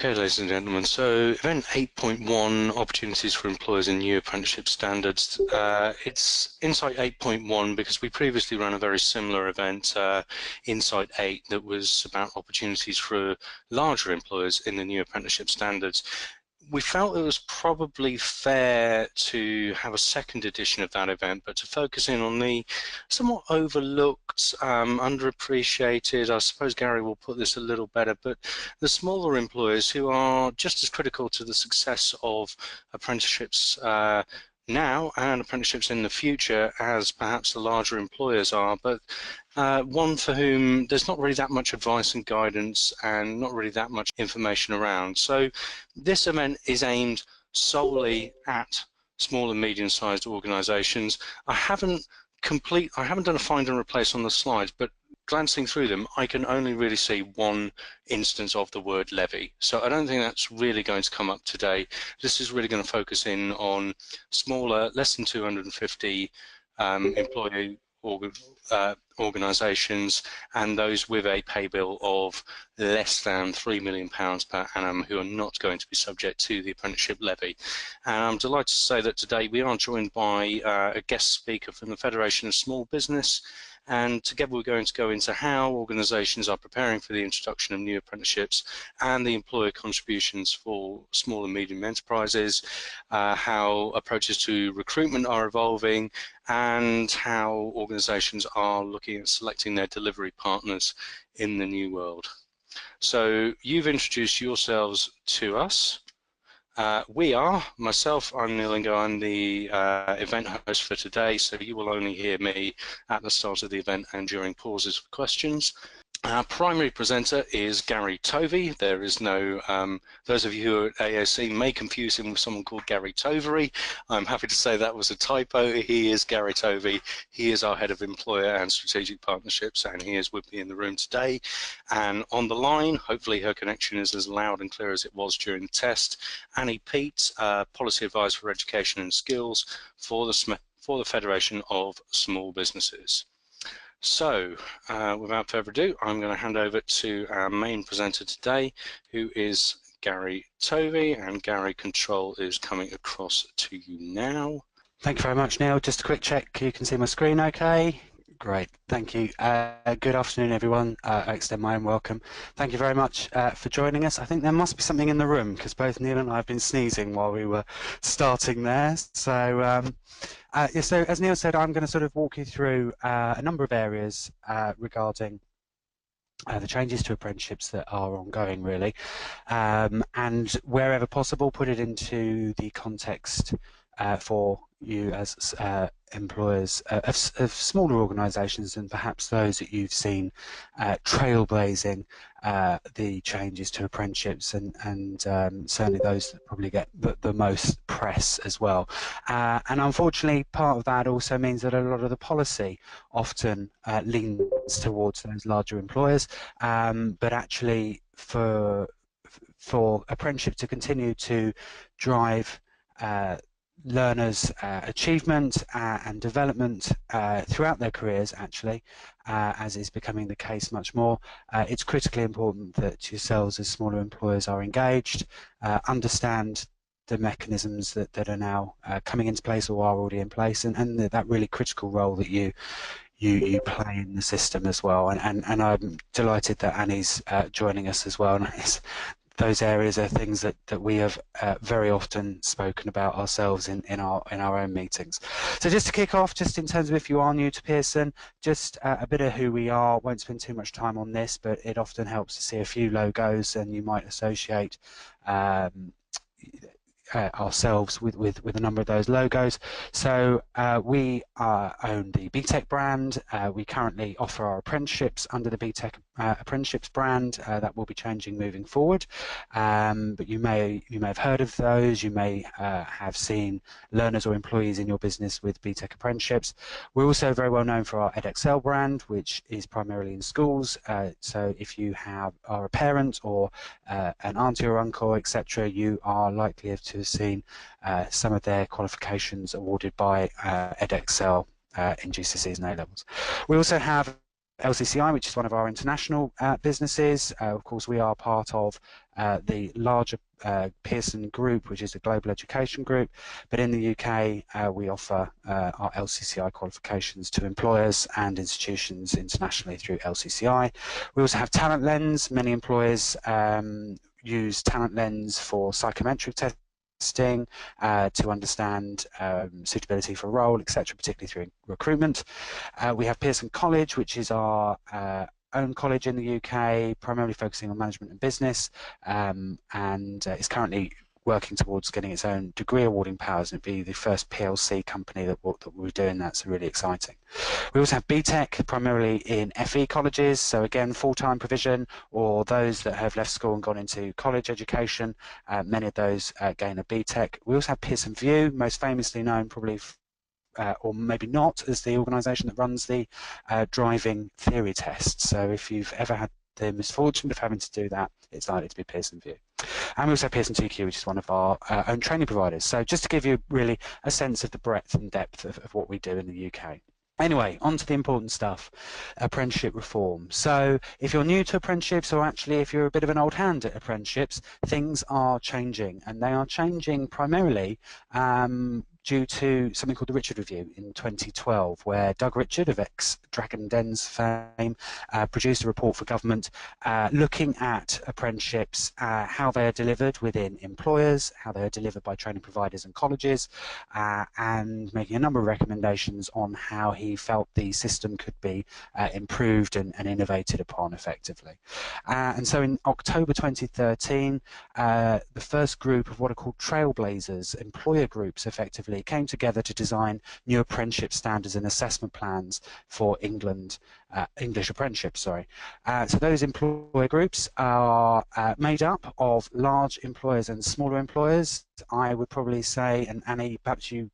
Okay, ladies and gentlemen, so event 8.1, opportunities for employers in new apprenticeship standards. It's Insight 8.1 because we previously ran a very similar event, Insight 8, that was about opportunities for larger employers in the new apprenticeship standards. We felt it was probably fair to have a second edition of that event, but to focus in on the somewhat overlooked, underappreciated, I suppose Gary will put this a little better, but the smaller employers who are just as critical to the success of apprenticeships now and apprenticeships in the future as perhaps the larger employers are, but one for whom there's not really that much advice and guidance and not really that much information around. So this event is aimed solely at small and medium-sized organisations. I haven't done a find and replace on the slides, but glancing through them, I can only really see one instance of the word levy. So I don't think that's really going to come up today. This is really going to focus in on smaller, less than 250 employee organisations and those with a pay bill of less than £3 million per annum who are not going to be subject to the apprenticeship levy. And I'm delighted to say that today we are joined by a guest speaker from the Federation of Small Business, and together we're going to go into how organisations are preparing for the introduction of new apprenticeships and the employer contributions for small and medium enterprises, how approaches to recruitment are evolving, and how organisations are looking at selecting their delivery partners in the new world. So you've introduced yourselves to us. Myself, I'm Neil Ingo, I'm the event host for today, so you will only hear me at the start of the event and during pauses for questions. Our primary presenter is Gary Tovey. There is no, those of you who are at AOC may confuse him with someone called Gary Tovery. I'm happy to say that was a typo. He is Gary Tovey. He is our Head of Employer and Strategic Partnerships, and he is with me in the room today. And on the line, hopefully her connection is as loud and clear as it was during the test, Annie Peet, Policy Advisor for Education and Skills for the Federation of Small Businesses. So, without further ado, I'm going to hand over to our main presenter today, who is Gary Tovey, and Gary, control is coming across to you now. Thank you very much, Neil. Just a quick check, you can see my screen okay? Great, thank you. Good afternoon, everyone. I extend my own welcome. Thank you very much for joining us. I think there must be something in the room because both Neil and I have been sneezing while we were starting there. So, so as Neil said, I'm going to sort of walk you through a number of areas regarding the changes to apprenticeships that are ongoing, really, and wherever possible, put it into the context for you as employers of smaller organisations and perhaps those that you've seen trailblazing the changes to apprenticeships, and certainly those that probably get the most press as well. And unfortunately, part of that also means that a lot of the policy often leans towards those larger employers, but actually for apprenticeship to continue to drive learners' achievement and development throughout their careers, actually, as is becoming the case much more, it's critically important that yourselves as smaller employers are engaged, understand the mechanisms that are now coming into place or are already in place, and that really critical role that you play in the system as well. And I'm delighted that Annie's joining us as well. And those areas are things that we have very often spoken about ourselves in our own meetings. So just to kick off, just in terms of if you are new to Pearson, just a bit of who we are. Won't spend too much time on this, but it often helps to see a few logos, and you might associate ourselves with a number of those logos. So we own the BTEC brand. We currently offer our apprenticeships under the BTEC apprenticeships brand. That will be changing moving forward, but you may have heard of those. You may have seen learners or employees in your business with BTEC apprenticeships. We're also very well known for our EdXL brand, which is primarily in schools. So if you are a parent or an auntie or uncle, etc., you are likely to have seen some of their qualifications awarded by EdXL in GCSEs and A-levels. We also have LCCI, which is one of our international businesses. Of course, we are part of the larger Pearson group, which is a global education group. But in the UK, we offer our LCCI qualifications to employers and institutions internationally through LCCI. We also have Talent Lens. Many employers use Talent Lens for psychometric testing to understand suitability for a role, etc., particularly through recruitment. We have Pearson College, which is our own college in the UK, primarily focusing on management and business, and is currently working towards getting its own degree awarding powers, and it'd be the first PLC company that will be doing that, so really exciting. We also have BTEC, primarily in FE colleges, so again, full-time provision, or those that have left school and gone into college education, many of those gain a BTEC. We also have Pearson VUE, most famously known probably or maybe not, as the organisation that runs the driving theory tests. So if you've ever had the misfortune of having to do that, it's likely to be Pearson VUE. And we also have Pearson TQ, which is one of our own training providers. So just to give you really a sense of the breadth and depth of what we do in the UK. Anyway, on to the important stuff, apprenticeship reform. So if you're new to apprenticeships, or actually if you're a bit of an old hand at apprenticeships, things are changing, and they are changing primarily due to something called the Richard Review in 2012, where Doug Richard of ex-Dragon Dens fame produced a report for government looking at apprenticeships, how they are delivered within employers, how they are delivered by training providers and colleges, and making a number of recommendations on how he felt the system could be improved and innovated upon effectively. And so in October 2013, the first group of what are called trailblazers, employer groups effectively, came together to design new apprenticeship standards and assessment plans for English apprenticeships. So those employer groups are made up of large employers and smaller employers. I would probably say, and Annie, perhaps you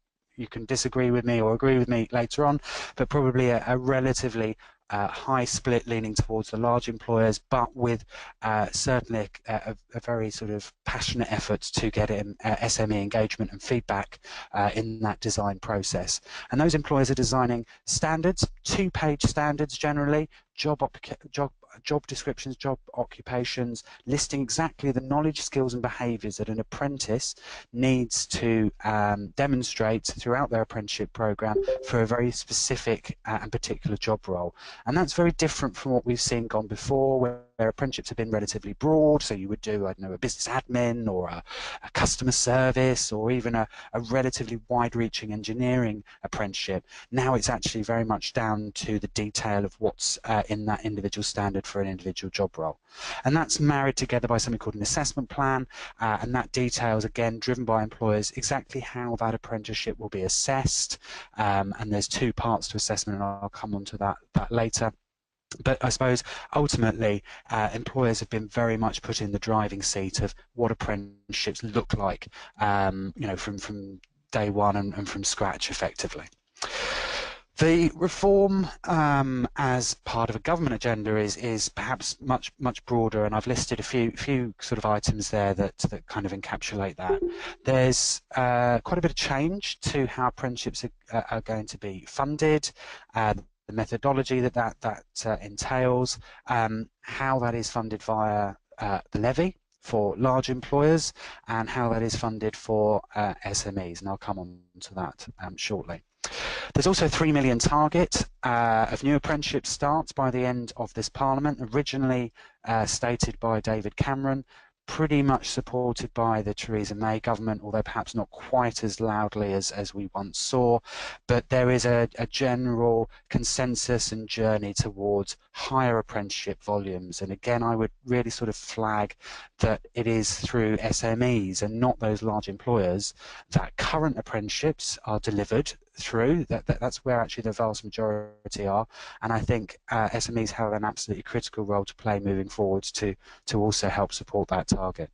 can disagree with me or agree with me later on, but probably a relatively high split leaning towards the large employers, but with certainly a very sort of passionate effort to get SME engagement and feedback in that design process. And those employers are designing standards, two-page standards generally, job descriptions, job occupations, listing exactly the knowledge, skills and behaviours that an apprentice needs to demonstrate throughout their apprenticeship programme for a very specific and particular job role. And that's very different from what we've seen gone before, where apprenticeships have been relatively broad. So you would do, I don't know, a business admin or a customer service, or even a relatively wide-reaching engineering apprenticeship. Now it's actually very much down to the detail of what's in that individual standard for an individual job role. And that's married together by something called an assessment plan, and that details, again, driven by employers, exactly how that apprenticeship will be assessed. And there's two parts to assessment, and I'll come on to that later. But I suppose ultimately employers have been very much put in the driving seat of what apprenticeships look like, you know, from day one and from scratch effectively. The reform as part of a government agenda is perhaps much broader, and I've listed a few sort of items there that kind of encapsulate that. There's quite a bit of change to how apprenticeships are going to be funded, the methodology that entails, how that is funded via the levy for large employers, and how that is funded for SMEs, and I'll come on to that shortly. There's also a 3 million target of new apprenticeship starts by the end of this Parliament, originally stated by David Cameron, pretty much supported by the Theresa May government, although perhaps not quite as loudly as we once saw. But there is a general consensus and journey towards higher apprenticeship volumes. And again, I would really sort of flag that it is through SMEs and not those large employers that current apprenticeships are delivered through. That's where actually the vast majority are, and I think SMEs have an absolutely critical role to play moving forwards to also help support that target.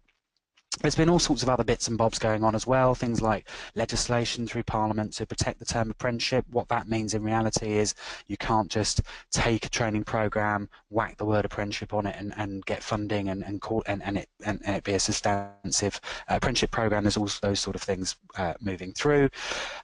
There's been all sorts of other bits and bobs going on as well, things like legislation through Parliament to protect the term apprenticeship. What that means in reality is you can't just take a training programme, whack the word apprenticeship on it and get funding and it be a substantive apprenticeship programme. There's also those sort of things moving through.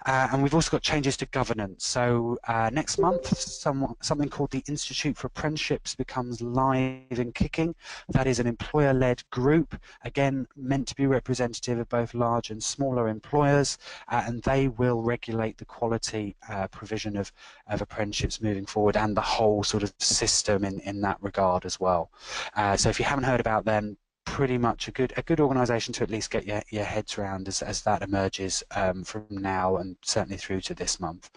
And we've also got changes to governance. So next month, something called the Institute for Apprenticeships becomes live and kicking. That is an employer-led group, again, meant to be representative of both large and smaller employers, and they will regulate the quality provision of apprenticeships moving forward and the whole sort of system in that regard as well. So if you haven't heard about them, pretty much a good organisation to at least get your heads around as that emerges from now and certainly through to this month.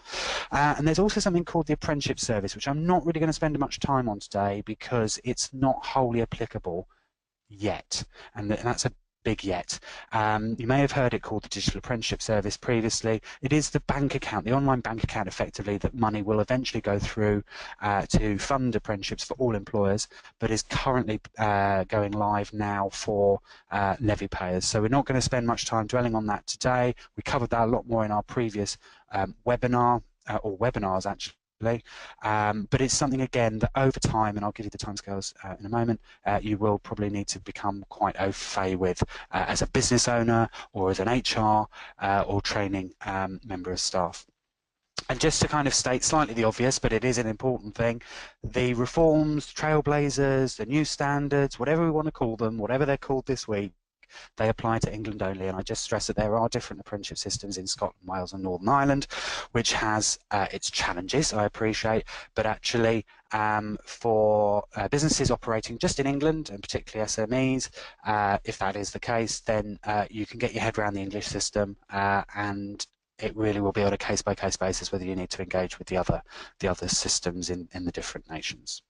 And there's also something called the Apprenticeship Service, which I'm not really going to spend much time on today because it's not wholly applicable yet, and that's a big yet. You may have heard it called the Digital Apprenticeship Service previously. It is the bank account, the online bank account effectively, that money will eventually go through to fund apprenticeships for all employers, but is currently going live now for levy payers. So we're not going to spend much time dwelling on that today. We covered that a lot more in our previous webinar, or webinars actually. But it's something again that over time, and I'll give you the timescales in a moment, you will probably need to become quite au fait with as a business owner or as an HR or training member of staff. And just to kind of state slightly the obvious, but it is an important thing, the reforms, trailblazers, the new standards, whatever we want to call them, whatever they're called this week, they apply to England only, and I just stress that there are different apprenticeship systems in Scotland, Wales and Northern Ireland, which has its challenges, I appreciate, but actually for businesses operating just in England, and particularly SMEs, if that is the case, then you can get your head around the English system and it really will be on a case-by-case basis whether you need to engage with the other systems in the different nations.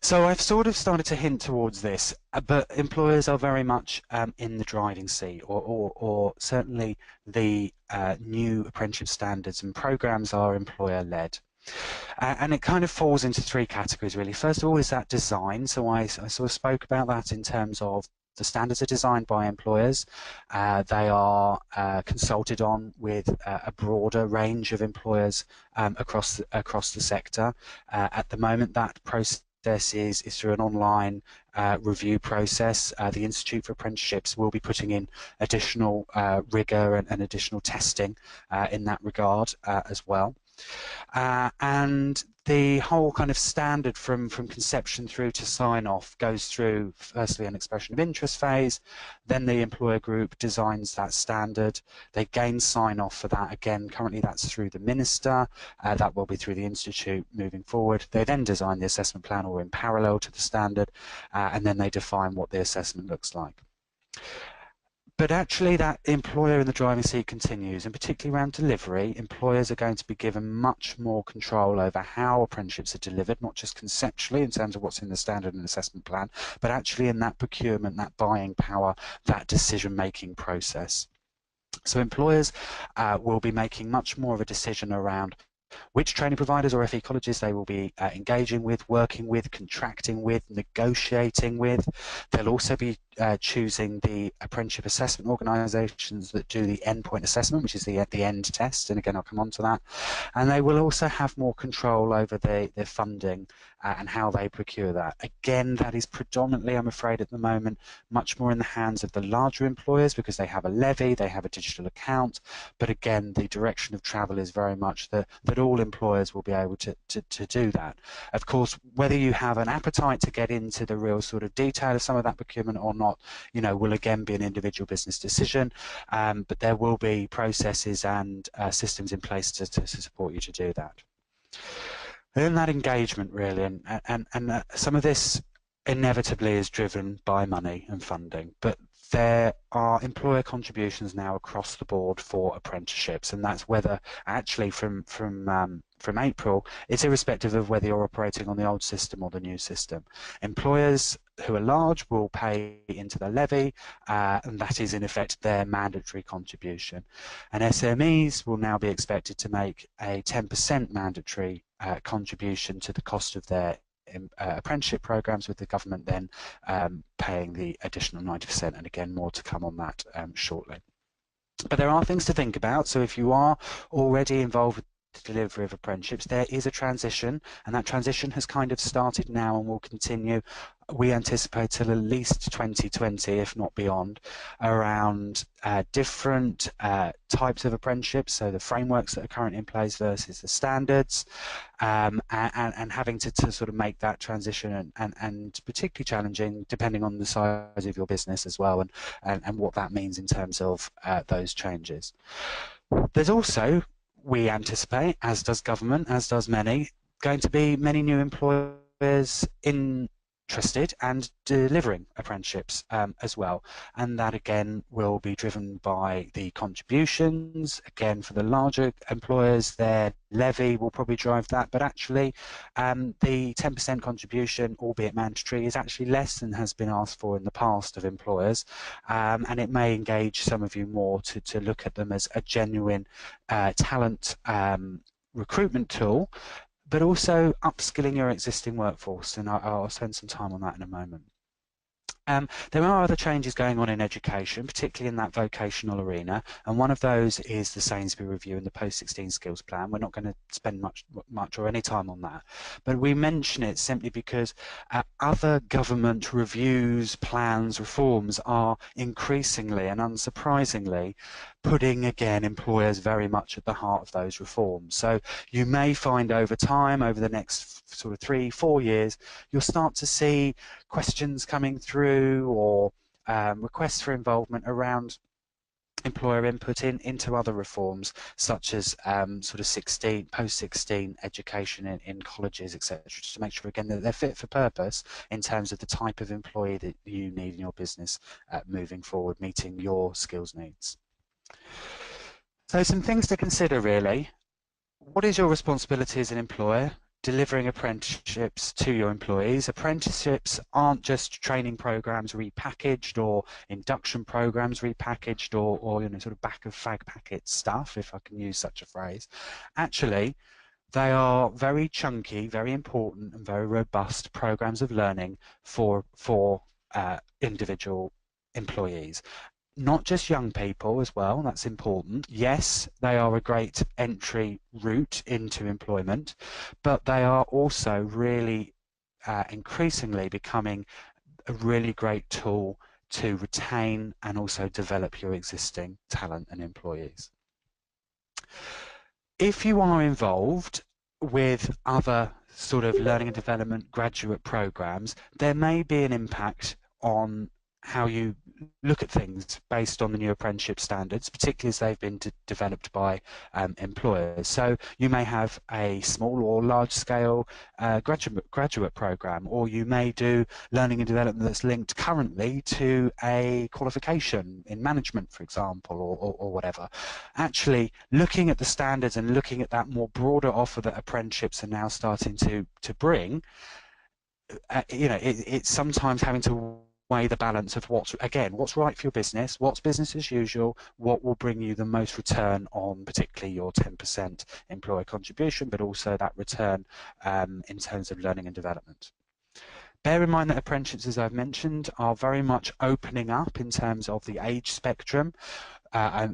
So I've sort of started to hint towards this, but employers are very much in the driving seat, or certainly the new apprenticeship standards and programs are employer-led. And it kind of falls into three categories really. First of all is that design. So I sort of spoke about that in terms of the standards are designed by employers. They are consulted on with a broader range of employers across the sector. At the moment, that process is through an online review process. The Institute for Apprenticeships will be putting in additional rigour and additional testing in that regard as well. And the whole kind of standard from conception through to sign-off goes through firstly an expression of interest phase, then the employer group designs that standard, they gain sign-off for that. Again, currently that's through the minister, that will be through the institute moving forward. They then design the assessment plan or in parallel to the standard, and then they define what the assessment looks like. But actually that employer in the driving seat continues, and particularly around delivery, employers are going to be given much more control over how apprenticeships are delivered, not just conceptually in terms of what's in the standard and assessment plan, but actually in that procurement, that buying power, that decision-making process. So employers will be making much more of a decision around which training providers or FE colleges they will be engaging with, working with, contracting with, negotiating with. They'll also be choosing the apprenticeship assessment organisations that do the endpoint assessment, which is the end test, and again I'll come on to that. And they will also have more control over their funding and how they procure that. Again, that is predominantly, I'm afraid at the moment, much more in the hands of the larger employers because they have a levy, they have a digital account, but again the direction of travel is very much that all employers will be able to do that. Of course, whether you have an appetite to get into the real sort of detail of some of that procurement or not, you know, will again be an individual business decision, but there will be processes and systems in place to support you to do that. And then that engagement really, and some of this inevitably is driven by money and funding, but there are employer contributions now across the board for apprenticeships, and that's whether actually from April, it's irrespective of whether you're operating on the old system or the new system. Employers who are large will pay into the levy, and that is in effect their mandatory contribution. And SMEs will now be expected to make a 10% mandatory contribution to the cost of their apprenticeship programs, with the government then paying the additional 90%, and again more to come on that shortly. But there are things to think about. So if you are already involved with the delivery of apprenticeships, there is a transition, and that transition has kind of started now and will continue, we anticipate, till at least 2020, if not beyond, around different types of apprenticeships, so the frameworks that are currently in place versus the standards, and having to sort of make that transition, and particularly challenging depending on the size of your business as well, and what that means in terms of those changes. There's also, we anticipate, as does government, as does many, going to be many new employers interested and delivering apprenticeships as well, and that again will be driven by the contributions. Again, for the larger employers, their levy will probably drive that, but actually the 10% contribution, albeit mandatory, is actually less than has been asked for in the past of employers, and it may engage some of you more to look at them as a genuine talent recruitment tool, but also upskilling your existing workforce, and I'll spend some time on that in a moment. There are other changes going on in education, particularly in that vocational arena, and one of those is the Sainsbury Review and the Post-16 Skills Plan. We're not going to spend much or any time on that, but we mention it simply because other government reviews, plans, reforms are increasingly and unsurprisingly putting, again, employers very much at the heart of those reforms. So you may find over time, over the next sort of 3-4 years, you'll start to see questions coming through, or requests for involvement around employer input into other reforms, such as sort of post-16 education in colleges, etc., just to make sure, again, that they're fit for purpose in terms of the type of employee that you need in your business moving forward, meeting your skills needs. So some things to consider, really. What is your responsibility as an employer? Delivering apprenticeships to your employees. Apprenticeships aren't just training programs repackaged, or induction programs repackaged, or you know, sort of back of fag packet stuff, if I can use such a phrase. Actually, they are very chunky, very important, and very robust programs of learning for individual employees. Not just young people as well, that's important. Yes, they are a great entry route into employment, but they are also really increasingly becoming a really great tool to retain and also develop your existing talent and employees. If you are involved with other sort of learning and development graduate programs, there may be an impact on how you look at things based on the new apprenticeship standards, particularly as they've been developed by employers. So you may have a small or large scale graduate program, or you may do learning and development that's linked currently to a qualification in management, for example, or whatever. Actually, looking at the standards and looking at that more broader offer that apprenticeships are now starting to bring, you know, it's sometimes having to weigh the balance of what's right for your business, what's business as usual, what will bring you the most return on particularly your 10% employer contribution, but also that return in terms of learning and development. Bear in mind that apprenticeships, as I've mentioned, are very much opening up in terms of the age spectrum.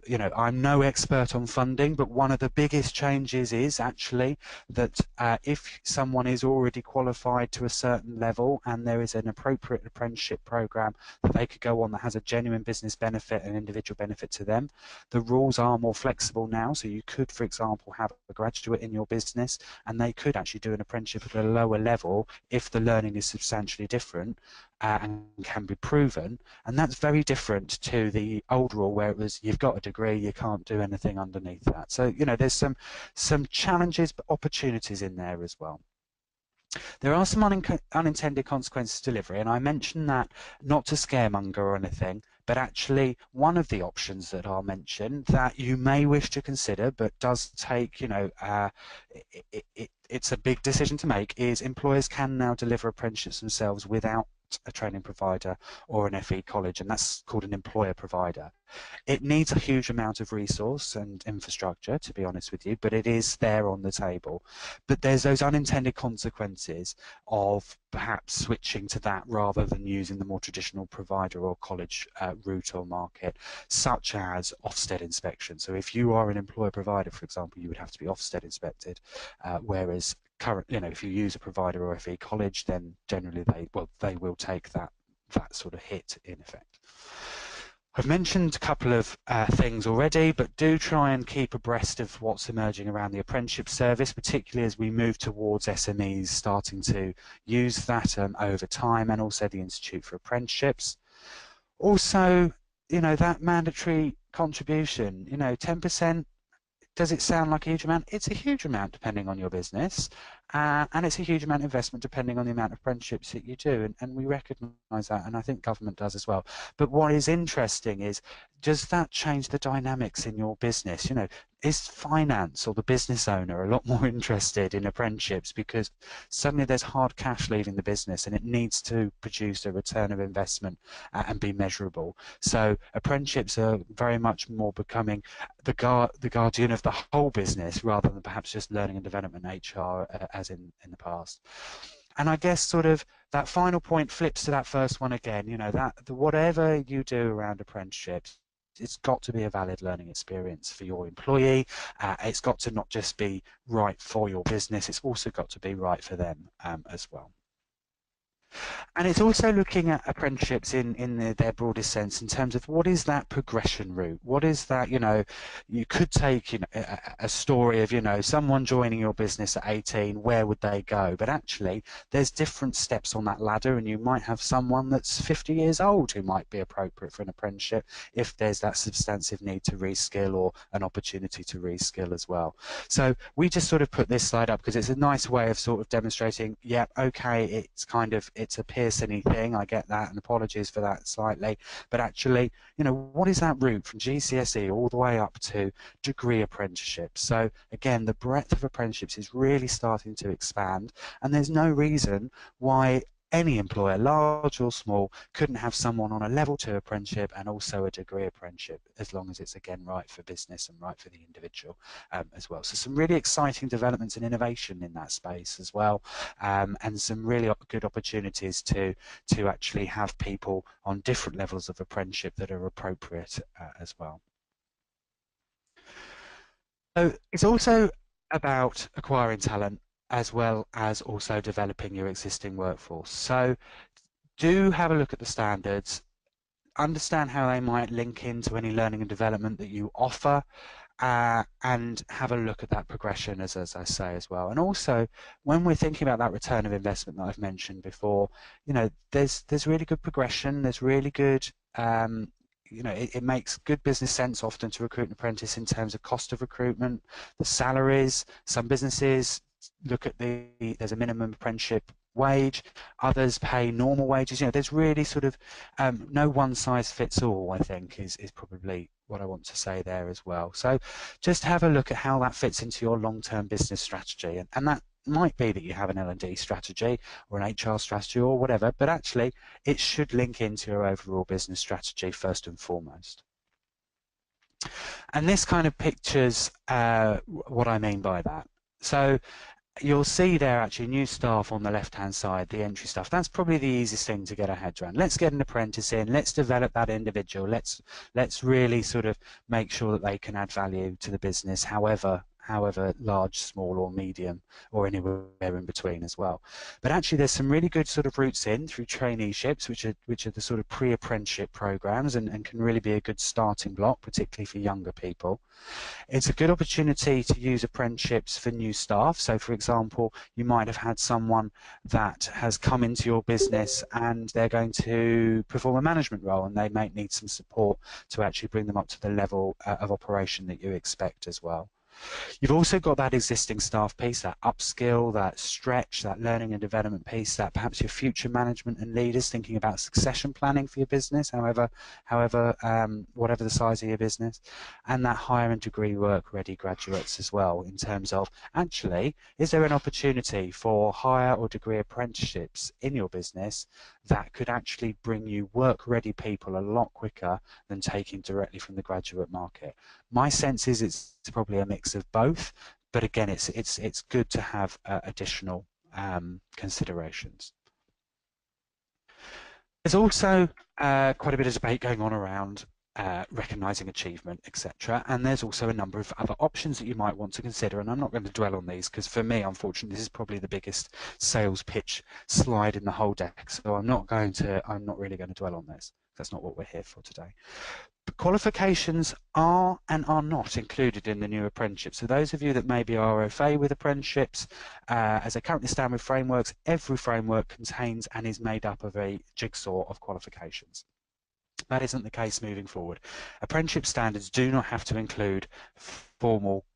You know, I'm no expert on funding, but one of the biggest changes is actually that if someone is already qualified to a certain level and there is an appropriate apprenticeship program that they could go on that has a genuine business benefit and individual benefit to them, the rules are more flexible now. So you could, for example, have a graduate in your business and they could actually do an apprenticeship at a lower level if the learning is substantially different and can be proven. And that's very different to the old rule where it was, you've got a degree, you can't do anything underneath that. So, you know, there's some challenges but opportunities in there as well. There are some unintended consequences to delivery, and I mentioned that not to scaremonger or anything, but actually one of the options that I'll mention that you may wish to consider, but does take, you know, it's a big decision to make, is employers can now deliver apprenticeships themselves without at a training provider or an FE college, and that's called an employer provider. It needs a huge amount of resource and infrastructure, to be honest with you, but it is there on the table. But there's those unintended consequences of perhaps switching to that rather than using the more traditional provider or college route or market, such as Ofsted inspection. So if you are an employer provider, for example, you would have to be Ofsted inspected, whereas if you use a provider or FE college, then generally they will take that sort of hit in effect. I've mentioned a couple of things already, but do try and keep abreast of what's emerging around the apprenticeship service, particularly as we move towards SMEs starting to use that over time, and also the Institute for Apprenticeships. Also, that mandatory contribution, 10%, does it sound like a huge amount? It's a huge amount depending on your business, and it's a huge amount of investment depending on the amount of apprenticeships that you do, and we recognise that, and I think government does as well. But what is interesting is, does that change the dynamics in your business? Is finance or the business owner a lot more interested in apprenticeships because suddenly there's hard cash leaving the business and it needs to produce a return of investment and be measurable? So apprenticeships are very much more becoming the guardian of the whole business rather than perhaps just learning and development HR as in the past. And I guess sort of that final point flips to that first one again, whatever you do around apprenticeships, it's got to be a valid learning experience for your employee. It's got to not just be right for your business, it's also got to be right for them as well. And it's also looking at apprenticeships in their broadest sense in terms of what is that progression route? What is that, you could take a story of, someone joining your business at 18, where would they go? But actually, there's different steps on that ladder, and you might have someone that's 50 years old who might be appropriate for an apprenticeship if there's that substantive need to reskill or an opportunity to reskill as well. So we just sort of put this slide up because it's a nice way of sort of demonstrating, yeah, okay, it's a Pearson-y thing, I get that, and apologies for that slightly, but actually, what is that route from GCSE all the way up to degree apprenticeships? So again, the breadth of apprenticeships is really starting to expand, and there's no reason why any employer, large or small, couldn't have someone on a level 2 apprenticeship and also a degree apprenticeship, as long as it's again right for business and right for the individual as well. So some really exciting developments and innovation in that space as well, and some really good opportunities to actually have people on different levels of apprenticeship that are appropriate as well. So it's also about acquiring talent as well as also developing your existing workforce. So do have a look at the standards, understand how they might link into any learning and development that you offer, and have a look at that progression as I say as well. And also, when we're thinking about that return of investment that I've mentioned before, there's really good progression, there's really good it makes good business sense often to recruit an apprentice in terms of cost of recruitment, the salaries. Some businesses look at there's a minimum apprenticeship wage, others pay normal wages. There's really sort of no one size fits all, I think is probably what I want to say there as well. So just have a look at how that fits into your long-term business strategy, and that might be that you have an L&D strategy or an HR strategy or whatever, but actually it should link into your overall business strategy first and foremost. And this kind of pictures what I mean by that. So you'll see there actually new staff on the left hand side, the entry stuff. That's probably the easiest thing to get our heads around. Let's get an apprentice in, let's develop that individual, let's really sort of make sure that they can add value to the business, however large, small or medium, or anywhere in between as well. But actually there's some really good sort of routes in through traineeships, which are the sort of pre-apprenticeship programs and can really be a good starting block, particularly for younger people. It's a good opportunity to use apprenticeships for new staff. So for example, you might have had someone that has come into your business and they're going to perform a management role, and they might need some support to actually bring them up to the level of operation that you expect as well. You've also got that existing staff piece, that upskill, that stretch, that learning and development piece, that perhaps your future management and leaders thinking about succession planning for your business, whatever the size of your business, and that higher and degree work ready graduates as well, in terms of actually, is there an opportunity for higher or degree apprenticeships in your business that could actually bring you work ready people a lot quicker than taking directly from the graduate market? My sense is it's probably a mix of both, but again, it's good to have additional considerations. There's also quite a bit of debate going on around recognising achievement, etc. And there's also a number of other options that you might want to consider. And I'm not going to dwell on these because for me, unfortunately, this is probably the biggest sales pitch slide in the whole deck. So I'm not really going to dwell on this. That's not what we're here for today. But qualifications are and are not included in the new apprenticeship. So those of you that maybe are au fait with apprenticeships, as they currently stand with frameworks, every framework contains and is made up of a jigsaw of qualifications. That isn't the case moving forward. Apprenticeship standards do not have to include formal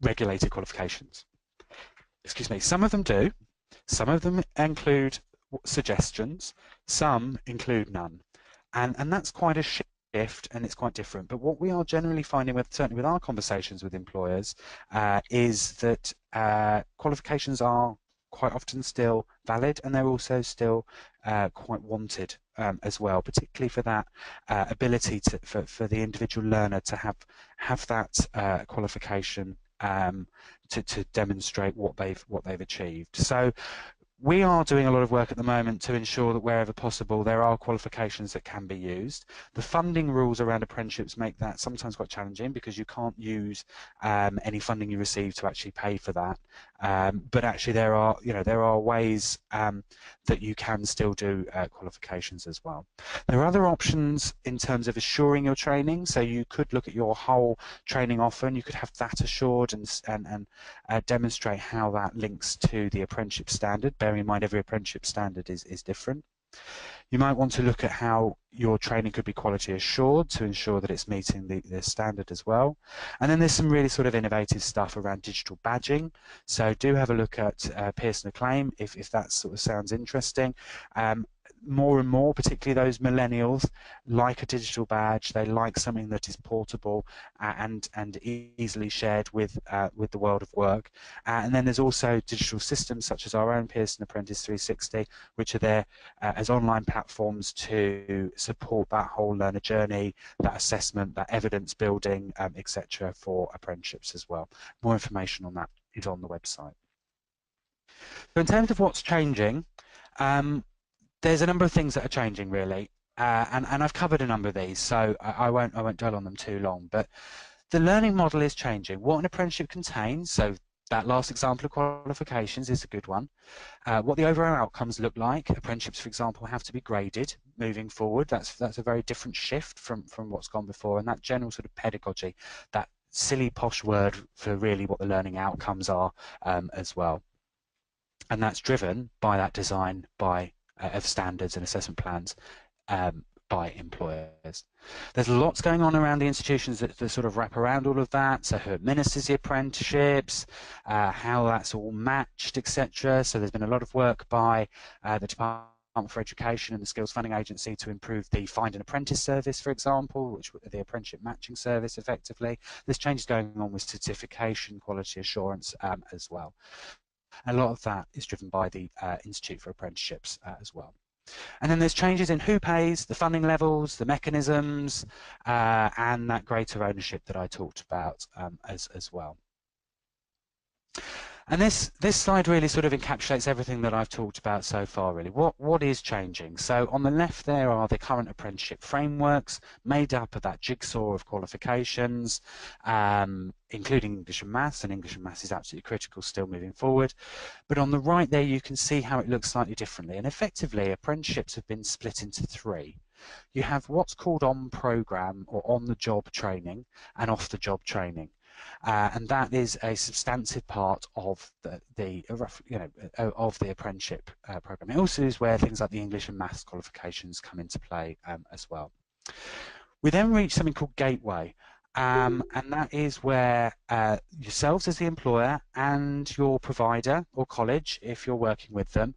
regulated qualifications. Excuse me, some of them do. Some of them include suggestions, some include none. And that's quite a shift, and it's quite different. But what we are generally finding, certainly with our conversations with employers, is that qualifications are quite often still valid, and they're also still quite wanted as well, particularly for that ability for the individual learner to have that qualification to demonstrate what they've achieved. So we are doing a lot of work at the moment to ensure that wherever possible there are qualifications that can be used. The funding rules around apprenticeships make that sometimes quite challenging because you can't use any funding you receive to actually pay for that. But actually there are ways that you can still do qualifications as well. There are other options in terms of assuring your training. So you could look at your whole training offer and you could have that assured and demonstrate how that links to the apprenticeship standard. Bearing in mind every apprenticeship standard is different. You might want to look at how your training could be quality assured to ensure that it's meeting the standard as well. And then there's some really sort of innovative stuff around digital badging. So do have a look at Pearson Acclaim if that sort of sounds interesting. More and more, particularly those millennials, like a digital badge. They like something that is portable and easily shared with the world of work. And then there's also digital systems such as our own Pearson Apprentice 360, which are there as online platforms to support that whole learner journey, that assessment, that evidence building, etc. for apprenticeships as well. More information on that is on the website. So in terms of what's changing, there's a number of things that are changing really, and I've covered a number of these, so I won't dwell on them too long. But the learning model is changing. What an apprenticeship contains, so that last example of qualifications is a good one. What the overall outcomes look like. Apprenticeships, for example, have to be graded moving forward. That's a very different shift from what's gone before, and that general sort of pedagogy, that silly posh word for really what the learning outcomes are as well. And that's driven by that design of standards and assessment plans by employers. There's lots going on around the institutions that sort of wrap around all of that. So who administers the apprenticeships, how that's all matched, etc. So there's been a lot of work by the Department for Education and the Skills Funding Agency to improve the Find an Apprentice service, for example, which the apprenticeship matching service effectively. There's changes going on with certification, quality assurance as well. And a lot of that is driven by the Institute for Apprenticeships as well. And then there's changes in who pays, the funding levels, the mechanisms, and that greater ownership that I talked about as well. And this slide really sort of encapsulates everything that I've talked about so far, really. What is changing? So on the left there are the current apprenticeship frameworks made up of that jigsaw of qualifications, including English and Maths, and English and Maths is absolutely critical still moving forward. But on the right there you can see how it looks slightly differently, and effectively apprenticeships have been split into three. You have what's called on-programme or on-the-job training and off-the-job training. And that is a substantive part of the apprenticeship program. It also is where things like the English and Maths qualifications come into play as well. We then reach something called Gateway, And that is where yourselves as the employer and your provider or college, if you're working with them,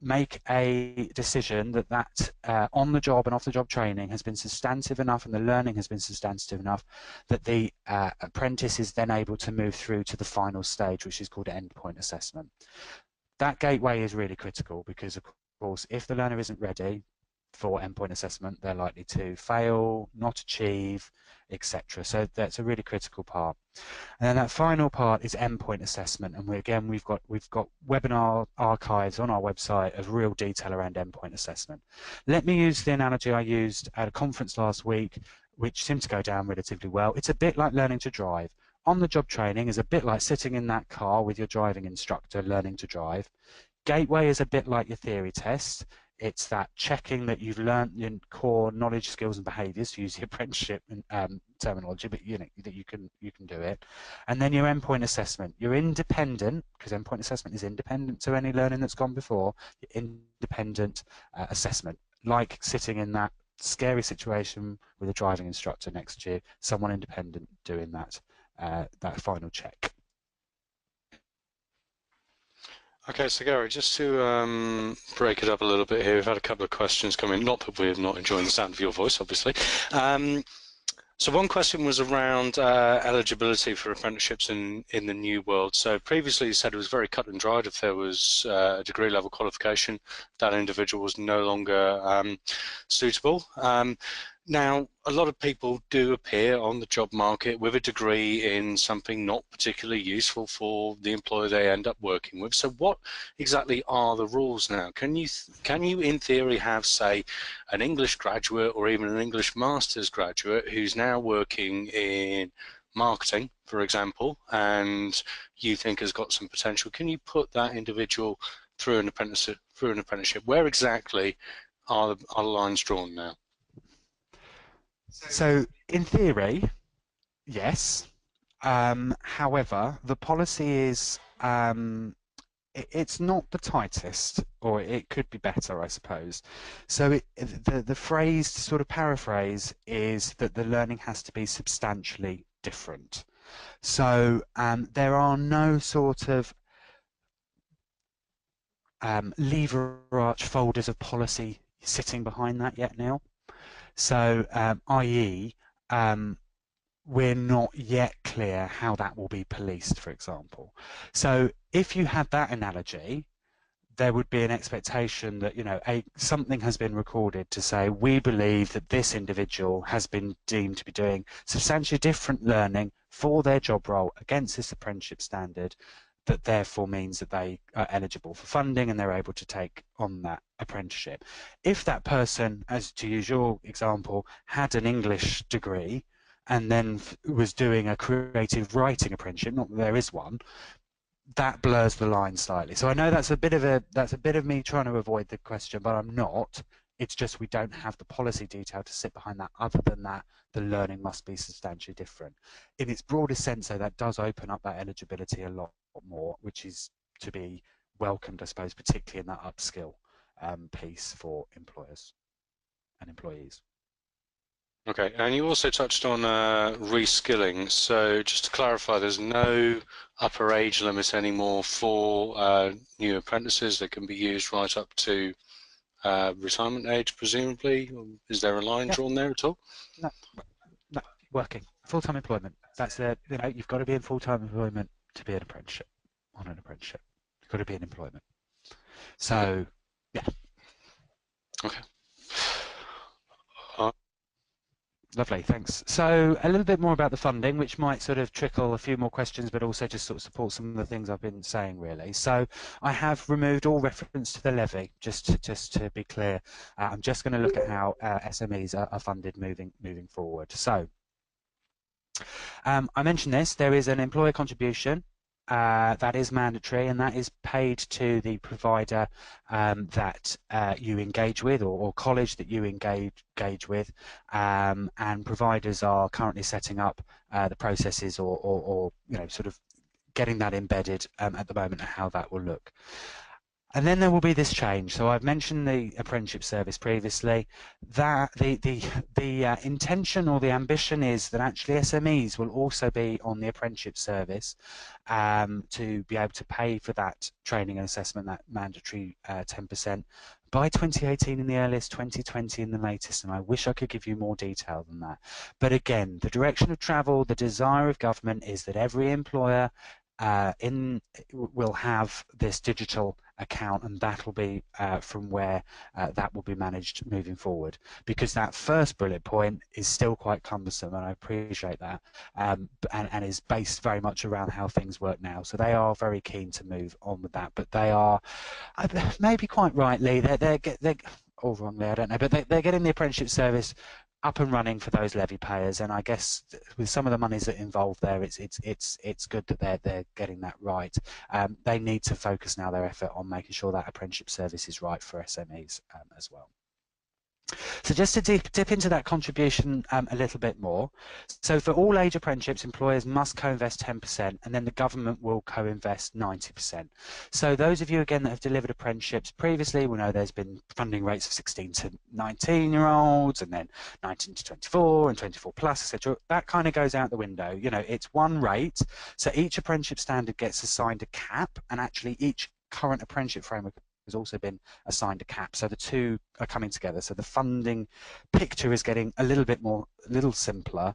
make a decision that on-the-job and off-the-job training has been substantive enough and the learning has been substantive enough that the apprentice is then able to move through to the final stage, which is called endpoint assessment. That gateway is really critical because, of course, if the learner isn't ready for endpoint assessment, they're likely to fail, not achieve, etc. So that's a really critical part. And then that final part is endpoint assessment, and we've got webinar archives on our website of real detail around endpoint assessment. Let me use the analogy I used at a conference last week, which seemed to go down relatively well. It's a bit like learning to drive. On-the-job training is a bit like sitting in that car with your driving instructor learning to drive. Gateway is a bit like your theory test. It's that checking that you've learned your core knowledge, skills, and behaviours, to use the apprenticeship terminology, but that you can do it. And then your endpoint assessment. You're independent, because endpoint assessment is independent to any learning that's gone before. Your independent assessment, like sitting in that scary situation with a driving instructor next to you, someone independent doing that final check. Okay, so Gary, just to break it up a little bit here, we've had a couple of questions come in. Not that we're not enjoying the sound of your voice, obviously. So one question was around eligibility for apprenticeships in the new world. So previously you said it was very cut and dried. If there was a degree level qualification, that individual was no longer suitable. Now, a lot of people do appear on the job market with a degree in something not particularly useful for the employer they end up working with. So what exactly are the rules now? Can you in theory have, say, an English graduate or even an English master's graduate who's now working in marketing, for example, and you think has got some potential? Can you put that individual through an apprenticeship? Where exactly are the lines drawn now? So in theory, yes. However, the policy is it's not the tightest, or it could be better, I suppose. So the phrase, to sort of paraphrase, is that the learning has to be substantially different. So there are no sort of lever arch folders of policy sitting behind that yet, Neil. So i.e. we're not yet clear how that will be policed, for example. So if you had that analogy, there would be an expectation that, you know, something has been recorded to say, we believe that this individual has been deemed to be doing substantially different learning for their job role against this apprenticeship standard, that therefore means that they are eligible for funding and they're able to take on that apprenticeship. If that person, as to use your example, had an English degree and then was doing a creative writing apprenticeship, not that there is one, that blurs the line slightly. So I know that's a bit of me trying to avoid the question, but I'm not. It's just we don't have the policy detail to sit behind that. Other than that, the learning must be substantially different. In its broadest sense, though, that does open up that eligibility a lot more, which is to be welcomed, I suppose, particularly in that upskill piece for employers and employees. Okay, and you also touched on reskilling. So just to clarify, there's no upper age limit anymore for new apprentices that can be used right up to retirement age, presumably. Is there a line drawn there at all? No, working, full-time employment. That's you know, you've got to be in full-time employment to be an apprenticeship, on an apprenticeship. You've got to be in employment. So, okay. Yeah. Okay. Lovely, thanks. So a little bit more about the funding, which might sort of trickle a few more questions, but also just sort of support some of the things I've been saying, really. So I have removed all reference to the levy, just to be clear. I'm just going to look at how SMEs are funded moving forward. So I mentioned this, there is an employer contribution that is mandatory, and that is paid to the provider that you engage with, or college that you engage with, and providers are currently setting up the processes or you know, sort of getting that embedded at the moment, and how that will look. And then there will be this change. So I've mentioned the apprenticeship service previously. That the intention or the ambition is that actually SMEs will also be on the apprenticeship service to be able to pay for that training and assessment, that mandatory 10%. By 2018 in the earliest, 2020 in the latest, and I wish I could give you more detail than that. But again, the direction of travel, the desire of government is that every employer will have this digital account, and that'll be from where that will be managed moving forward, because that first bullet point is still quite cumbersome, and I appreciate that, and is based very much around how things work now. So they are very keen to move on with that, but they are maybe quite rightly they're or wrongly, I don't know, but they're getting the apprenticeship service up and running for those levy payers, and I guess with some of the monies that involved there, it's good that they're getting that right. They need to focus now their effort on making sure that apprenticeship service is right for SMEs as well. So just to dip into that contribution a little bit more. So for all age apprenticeships, employers must co-invest 10%, and then the government will co-invest 90%. So those of you, again, that have delivered apprenticeships previously will know there's been funding rates of 16 to 19-year-olds, and then 19 to 24, and 24 plus, etc. That kind of goes out the window. You know, it's one rate. So each apprenticeship standard gets assigned a cap, and actually each current apprenticeship framework has also been assigned a cap, so the two are coming together. So the funding picture is getting a little simpler.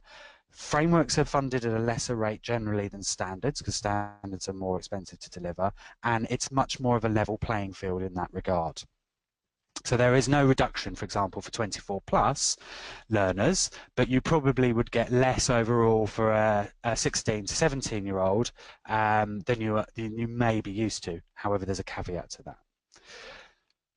Frameworks are funded at a lesser rate generally than standards, because standards are more expensive to deliver, and it's much more of a level playing field in that regard. So there is no reduction, for example, for 24 plus learners, but you probably would get less overall for a 16 to 17-year-old than you may be used to. However, there's a caveat to that.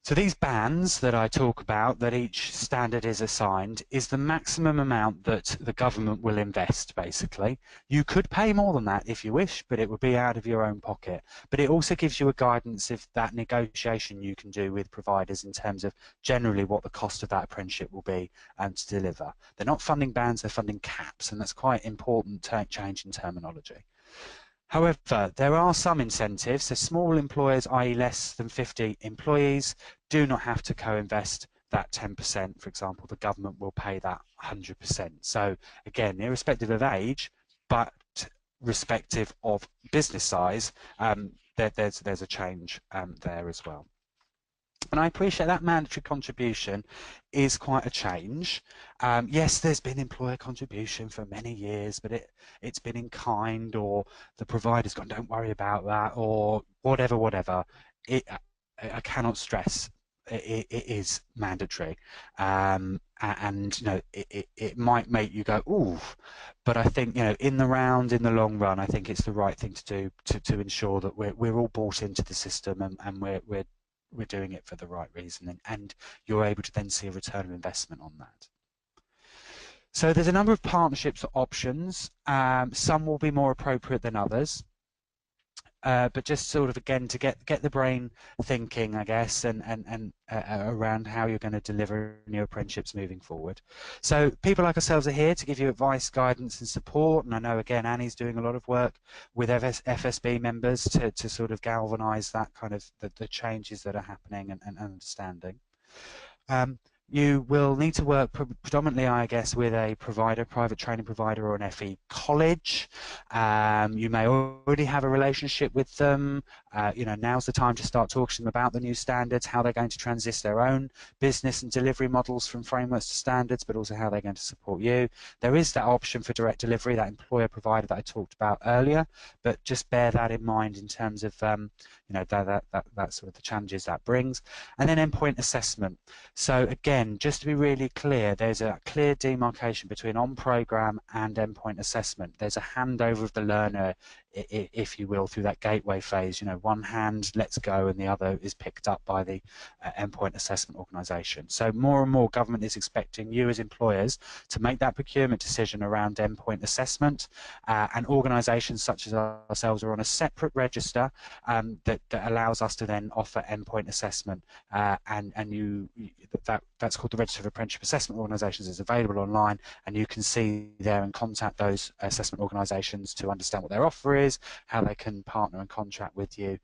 So these bands that I talk about, that each standard is assigned, is the maximum amount that the government will invest, basically. You could pay more than that if you wish, but it would be out of your own pocket. But it also gives you a guidance of that negotiation you can do with providers in terms of generally what the cost of that apprenticeship will be to deliver. They're not funding bands, they're funding caps, and that's quite important change in terminology. However, there are some incentives. So small employers, i.e. less than 50 employees, do not have to co-invest that 10%. For example, the government will pay that 100%. So again, irrespective of age, but respective of business size, there's a change there as well. And I appreciate that mandatory contribution is quite a change. Yes, there's been employer contribution for many years, but it's been in kind, or the provider's gone, don't worry about that, or whatever. I cannot stress it is mandatory, and you know it might make you go ooh, but I think, you know, in the long run, I think it's the right thing to do to ensure that we're all bought into the system, and we're doing it for the right reason, and you're able to then see a return of investment on that. So there's a number of partnerships options. Some will be more appropriate than others. But just sort of, again, to get the brain thinking, I guess, and around how you're going to deliver new apprenticeships moving forward. So people like ourselves are here to give you advice, guidance and support, and I know, again, Annie's doing a lot of work with FSB members to sort of galvanise that kind of the changes that are happening and understanding. You will need to work predominantly, I guess, with a provider, private training provider, or an FE college. You may already have a relationship with them. You know, now's the time to start talking to them about the new standards, how they're going to transition their own business and delivery models from frameworks to standards, but also how they're going to support you. There is that option for direct delivery, that employer provider that I talked about earlier, but just bear that in mind in terms of you know, that sort of the challenges that brings. And then endpoint assessment. So again, just to be really clear, there's a clear demarcation between on-program and endpoint assessment. There's a handover of the learner, if you will, through that gateway phase. You know, one hand lets go and the other is picked up by the endpoint assessment organisation. So more and more government is expecting you as employers to make that procurement decision around endpoint assessment, and organisations such as ourselves are on a separate register that allows us to then offer endpoint assessment, and that's called the Register of Apprenticeship Assessment Organisations. Is available online, and you can see there and contact those assessment organisations to understand what their offer is, how they can partner and contract with you,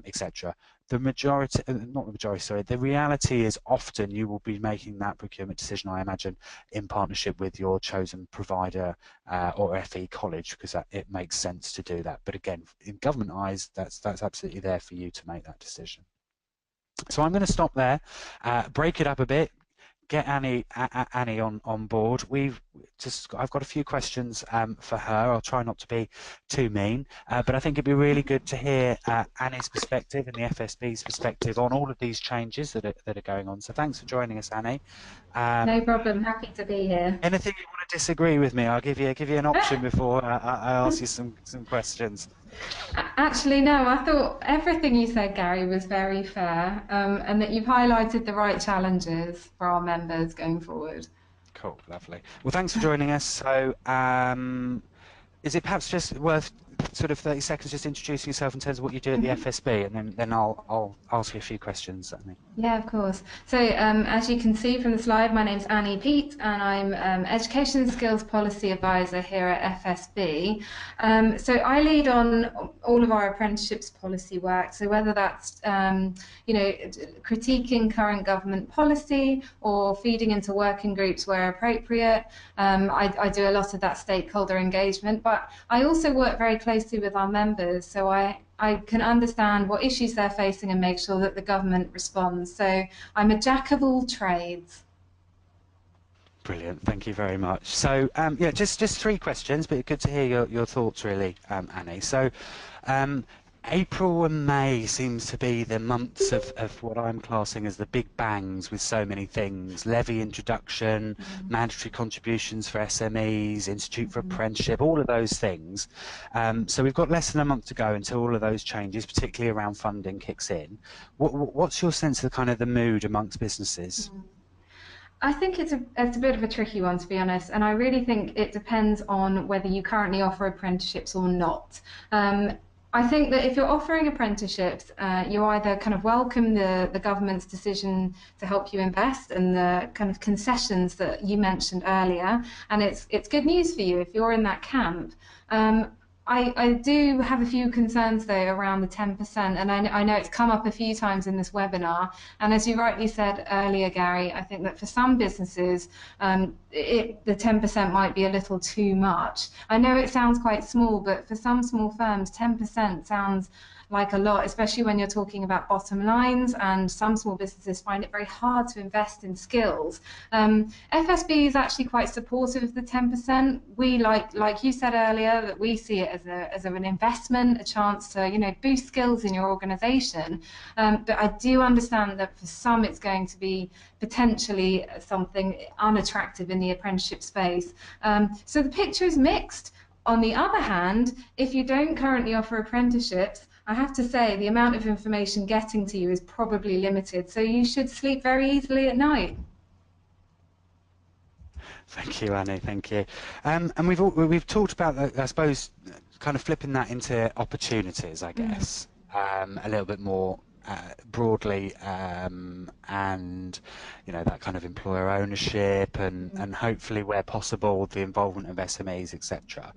etc. the majority, not the majority, sorry, the reality is often you will be making that procurement decision, I imagine, in partnership with your chosen provider or FE college, because it makes sense to do that. But again, in government eyes, that's absolutely there for you to make that decision. So I'm going to stop there, break it up a bit, get Annie on board. I've got a few questions for her. I'll try not to be too mean, but I think it'd be really good to hear Annie's perspective and the FSB's perspective on all of these changes that are going on. So thanks for joining us, Annie. No problem. Happy to be here. Anything you want to disagree with me? I'll give you an option before I ask you some questions. Actually, no, I thought everything you said, Gary, was very fair, and that you've highlighted the right challenges for our members going forward. Cool, lovely. Well, thanks for joining us. So, is it perhaps just worth sort of 30 seconds just introducing yourself in terms of what you do at the FSB, and then I'll ask you a few questions, Annie. Yeah, of course. So as you can see from the slide, my name's Annie Peat, and I'm Education and Skills Policy Advisor here at FSB. So I lead on all of our apprenticeships policy work. So whether that's critiquing current government policy or feeding into working groups where appropriate, I do a lot of that stakeholder engagement. But I also work very closely with our members, so I can understand what issues they're facing and make sure that the government responds. So I'm a jack of all trades. Brilliant, thank you very much. So yeah, just three questions, but good to hear your thoughts really, Annie. So April and May seems to be the months of what I'm classing as the big bangs with so many things: levy introduction, mandatory contributions for SMEs, Institute for Apprenticeship, all of those things. So we've got less than a month to go until all of those changes, particularly around funding, kicks in. What's your sense of kind of the mood amongst businesses? I think it's a bit of a tricky one, to be honest, and I really think it depends on whether you currently offer apprenticeships or not. I think that if you're offering apprenticeships, you either kind of welcome the government's decision to help you invest and the kind of concessions that you mentioned earlier, and it's good news for you if you're in that camp. I do have a few concerns though around the 10%, and I know it's come up a few times in this webinar, and as you rightly said earlier, Gary, I think that for some businesses the 10% might be a little too much. I know it sounds quite small, but for some small firms 10% sounds like a lot, especially when you're talking about bottom lines, and some small businesses find it very hard to invest in skills. FSB is actually quite supportive of the 10%. We, like you said earlier, that we see it as an investment, a chance to boost skills in your organisation. But I do understand that for some it's going to be potentially something unattractive in the apprenticeship space. So the picture is mixed. On the other hand, if you don't currently offer apprenticeships, I have to say the amount of information getting to you is probably limited, so you should sleep very easily at night. Thank you, Annie. Thank you. And we've talked about, I suppose, kind of flipping that into opportunities, I guess, a little bit more broadly, and that kind of employer ownership and hopefully, where possible, the involvement of SMEs, etc.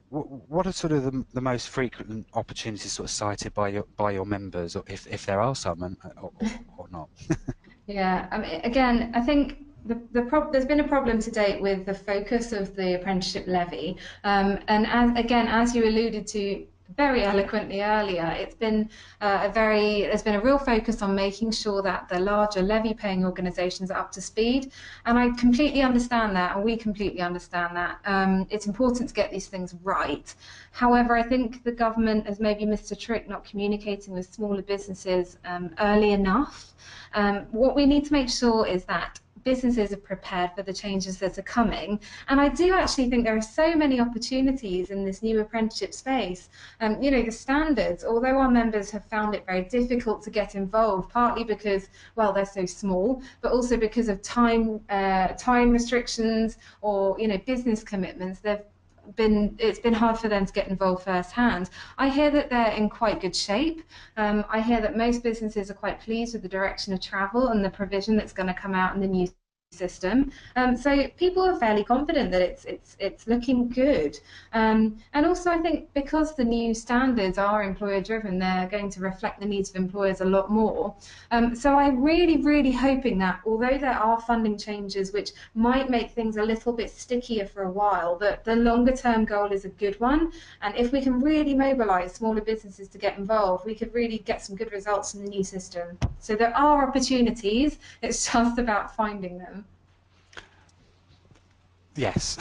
What are sort of the most frequent opportunities sort of cited by your members, or if there are some, or not? Yeah, I mean, again, I think there's been a problem to date with the focus of the apprenticeship levy, and as you alluded to very eloquently earlier, it's been there's been a real focus on making sure that the larger levy-paying organisations are up to speed, and I completely understand that, and we completely understand that. It's important to get these things right. However, I think the government has maybe missed a trick not communicating with smaller businesses early enough. What we need to make sure is that businesses are prepared for the changes that are coming, and I do actually think there are so many opportunities in this new apprenticeship space. The standards, although our members have found it very difficult to get involved, partly because, well, they're so small, but also because of time restrictions or business commitments, it's been hard for them to get involved firsthand. I hear that they're in quite good shape. I hear that most businesses are quite pleased with the direction of travel and the provision that's going to come out in the new system. So people are fairly confident that it's looking good. And also I think because the new standards are employer driven, they're going to reflect the needs of employers a lot more. So I'm really hoping that although there are funding changes which might make things a little bit stickier for a while, that the longer term goal is a good one. And if we can really mobilise smaller businesses to get involved, we could really get some good results from the new system. So there are opportunities, it's just about finding them. Yes.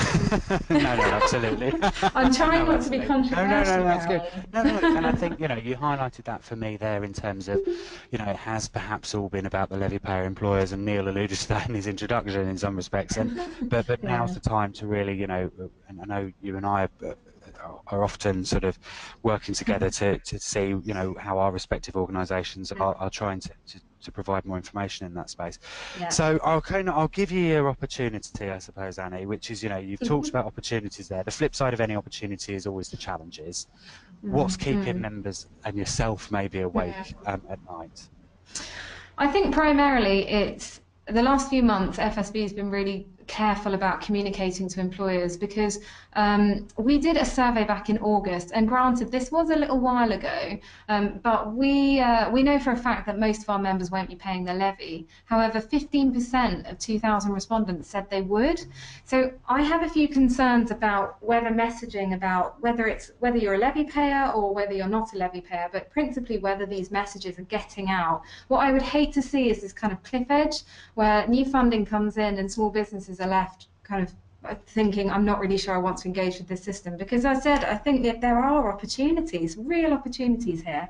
No, absolutely. I'm trying not to be controversial. No, that's good. No, and I think, you highlighted that for me there in terms of, it has perhaps all been about the levy payer employers, and Neil alluded to that in his introduction in some respects. And but yeah. Now's the time to really, and I know you and I are often sort of working together to see, how our respective organisations are trying to provide more information in that space. Yeah. So I'll give you your opportunity, I suppose, Annie, which is, you've talked about opportunities there. The flip side of any opportunity is always the challenges. What's keeping members and yourself maybe awake at night? I think primarily it's the last few months FSB has been really careful about communicating to employers, because we did a survey back in August, and granted this was a little while ago, but we know for a fact that most of our members won't be paying their levy. However, 15% of 2,000 respondents said they would. So I have a few concerns about whether messaging about whether you're a levy payer or whether you're not a levy payer, but principally whether these messages are getting out. What I would hate to see is this kind of cliff edge where new funding comes in and small businesses are left kind of thinking, I'm not really sure I want to engage with this system, because I think that there are opportunities, real opportunities here.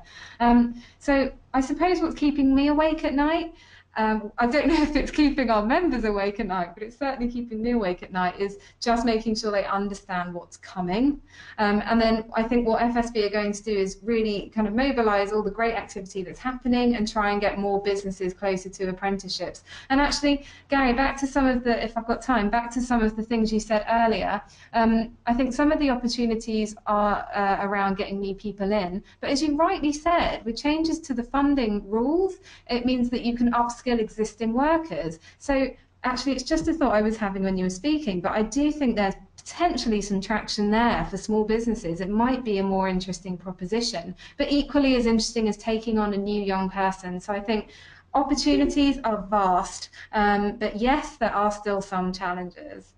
So I suppose what's keeping me awake at night, I don't know if it's keeping our members awake at night, but it's certainly keeping me awake at night, is just making sure they understand what's coming. And then I think what FSB are going to do is really kind of mobilise all the great activity that's happening and try and get more businesses closer to apprenticeships. And actually, Gary, back to some of the, if I've got time, back to some of the things you said earlier, I think some of the opportunities are around getting new people in. But as you rightly said, with changes to the funding rules, it means that you can upskill existing workers. So actually it's just a thought I was having when you were speaking, but I do think there's potentially some traction there for small businesses. It might be a more interesting proposition, but equally as interesting as taking on a new young person. So I think opportunities are vast, but yes, there are still some challenges.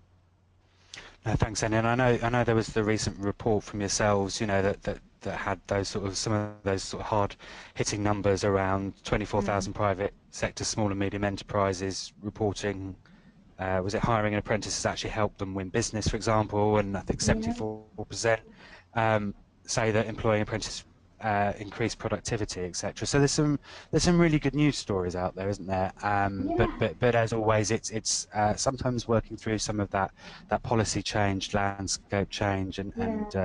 No, thanks, Annie. And I know there was the recent report from yourselves, that had some of those sort of hard-hitting numbers around 24,000 private sector small and medium enterprises reporting. Was it hiring an apprentice has actually helped them win business, for example? And I think 74% say that employing apprentices increased productivity, etc. So there's some really good news stories out there, isn't there? But as always, it's sometimes working through some of that policy change, landscape change, and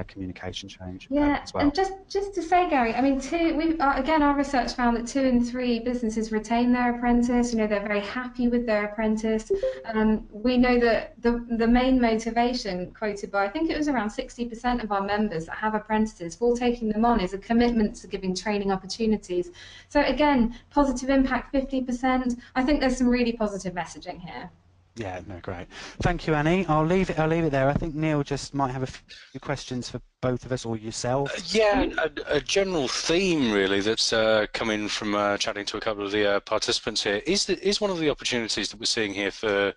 communication change as well. And just to say, Gary, I mean, again, our research found that 2 in 3 businesses retain their apprentice. They're very happy with their apprentice. We know that the main motivation quoted by, I think it was around 60% of our members that have apprentices for taking them on, is a commitment to giving training opportunities. So again, positive impact 50%. I think there's some really positive messaging here. Yeah, no, great. Thank you, Annie. I'll leave it there. I think Neil just might have a few questions for both of us, or yourself. A general theme really that's coming from chatting to a couple of the participants here is one of the opportunities that we're seeing here for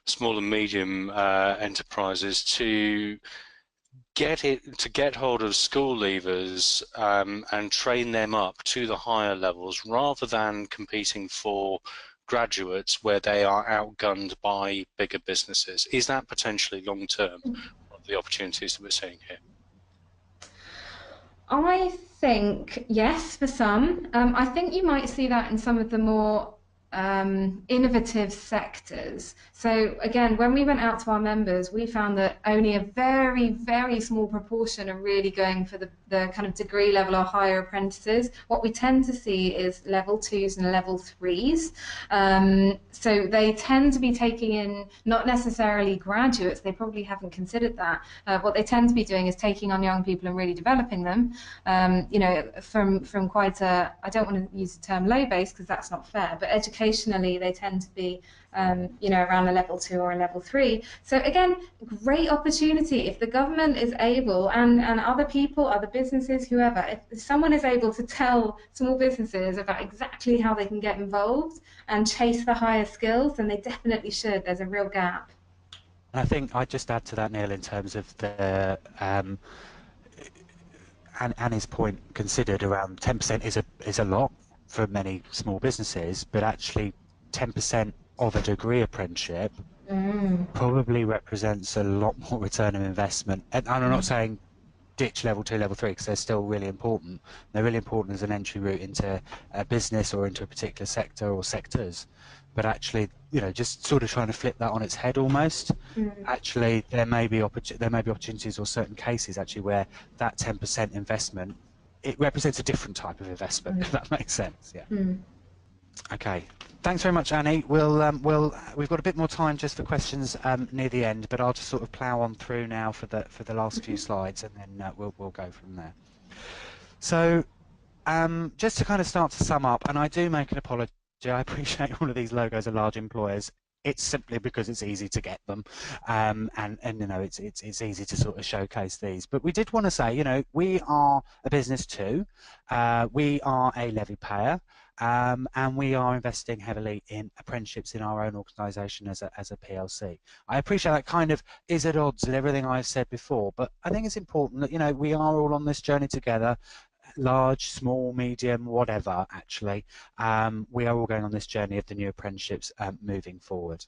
small and medium enterprises to get hold of school leavers and train them up to the higher levels, rather than competing for graduates where they are outgunned by bigger businesses. Is that potentially long-term one of the opportunities that we're seeing here? I think yes, for some. I think you might see that in some of the more innovative sectors. So again, when we went out to our members, we found that only a very, very small proportion are really going for the kind of degree level or higher apprentices. What we tend to see is level 2s and level 3s. So they tend to be taking in not necessarily graduates, they probably haven't considered that. What they tend to be doing is taking on young people and really developing them, from quite a, I don't want to use the term low base because that's not fair, but education qualificationally they tend to be around a level 2 or a level 3. So again, great opportunity if the government is able, and other people, other businesses, whoever, if someone is able to tell small businesses about exactly how they can get involved and chase the higher skills, then they definitely should. There's a real gap. And I think I'd just add to that, Neil, in terms of the Annie's point considered, around 10% is a lot for many small businesses, but actually 10% of a degree apprenticeship probably represents a lot more return on investment. And I'm not saying ditch level 2, level 3, because they're still really important. They're really important as an entry route into a business or into a particular sector or sectors. But actually, just sort of trying to flip that on its head almost. Actually, there may be opportunities or certain cases actually where that 10% investment, it represents a different type of investment, if that makes sense. Yeah. Okay. Thanks very much, Annie. We've got a bit more time just for questions near the end, but I'll just sort of plough on through now for the last few slides, and then we'll go from there. So, just to kind of start to sum up, and I do make an apology. I appreciate all of these logos are large employers. It's simply because it's easy to get them, and it's easy to sort of showcase these. But we did want to say, we are a business too. We are a levy payer. And we are investing heavily in apprenticeships in our own organisation as a PLC. I appreciate that kind of is at odds with everything I've said before, but I think it's important that we are all on this journey together, large, small, medium, whatever. Actually, we are all going on this journey of the new apprenticeships moving forward.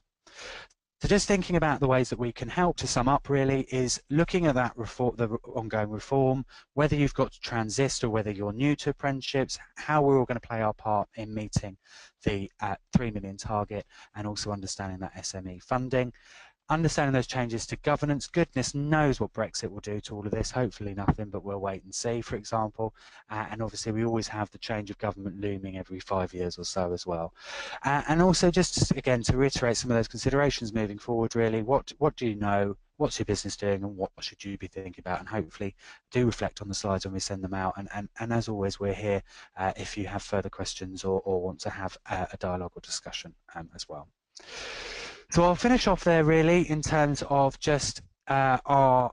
So just thinking about the ways that we can help, to sum up really, is looking at that the ongoing reform, whether you've got to transist or whether you're new to apprenticeships, how we're all going to play our part in meeting the 3 million target, and also understanding that SME funding. Understanding those changes to governance. Goodness knows what Brexit will do to all of this. Hopefully nothing, but we'll wait and see, for example. And obviously we always have the change of government looming every 5 years or so as well. And also just, again, to reiterate some of those considerations moving forward, really, what do you know? What's your business doing, and what should you be thinking about? And hopefully do reflect on the slides when we send them out. And as always, we're here if you have further questions or want to have a dialogue or discussion as well. So I'll finish off there really in terms of just our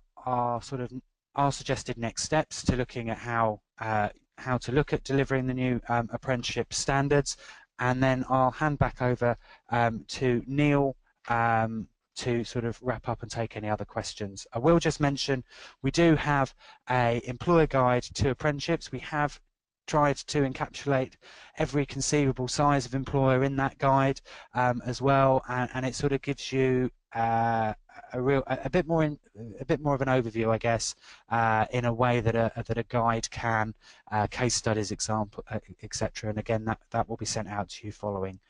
suggested next steps to looking at how to look at delivering the new apprenticeship standards, and then I'll hand back over to Neil to sort of wrap up and take any other questions. I will just mention we do have a employer guide to apprenticeships. We have tried to encapsulate every conceivable size of employer in that guide as well, and it sort of gives you a bit more of an overview, I guess, in a way that a guide can, case studies, example, etc. And again, that will be sent out to you following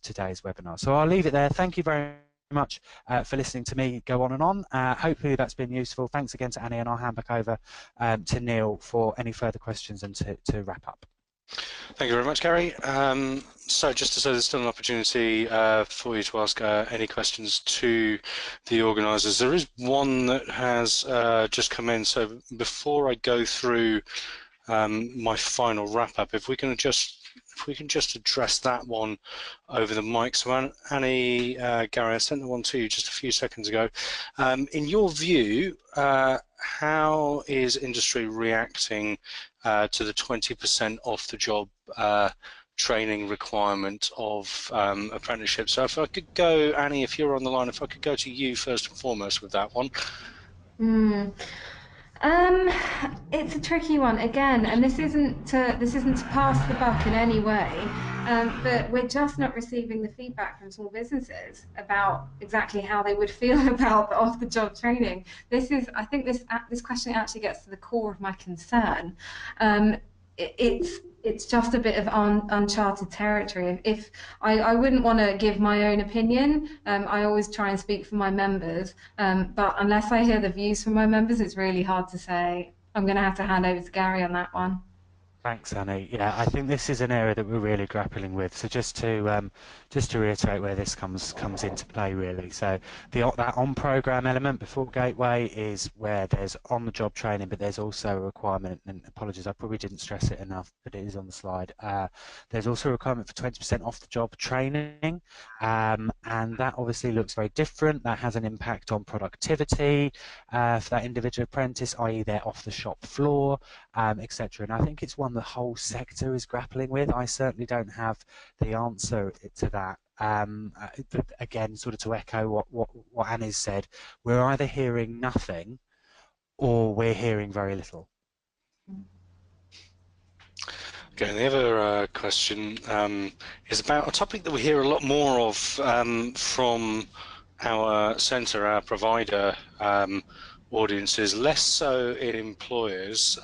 today's webinar. So I'll leave it there. Thank you very much for listening to me go on and on. Hopefully that's been useful. Thanks again to Annie, and I'll hand back over to Neil for any further questions and to wrap up. Thank you very much, Gary. So just to say, there's still an opportunity for you to ask any questions to the organisers. There is one that has just come in, so before I go through my final wrap-up, if we can just address that one over the mic. So Annie, Gary, I sent the one to you just a few seconds ago. In your view, how is industry reacting to the 20% off the job training requirement of apprenticeships? So if I could go, Annie, if you're on the line, if I could go to you first and foremost with that one. It's a tricky one again, and this isn't to pass the buck in any way, but we're just not receiving the feedback from small businesses about exactly how they would feel about the off-the-job training. I think this question actually gets to the core of my concern. It's just a bit of uncharted territory. If I wouldn't want to give my own opinion, I always try and speak for my members, but unless I hear the views from my members, it's really hard to say. I'm going to have to hand over to Gary on that one. Thanks, Annie. Yeah, I think this is an area that we're really grappling with. So just to reiterate where this comes into play, really. So that on-program element before Gateway is where there's on-the-job training, but there's also a requirement. And apologies, I probably didn't stress it enough, but it is on the slide. There's also a requirement for 20% off-the-job training, and that obviously looks very different. That has an impact on productivity for that individual apprentice, i.e., they're off the shop floor. Etc. And I think it's one the whole sector is grappling with. I certainly don't have the answer to that. Again, sort of to echo what Annie's said, we're either hearing nothing or we're hearing very little. Okay, the other question is about a topic that we hear a lot more of from our centre, our provider audiences, less so in employers.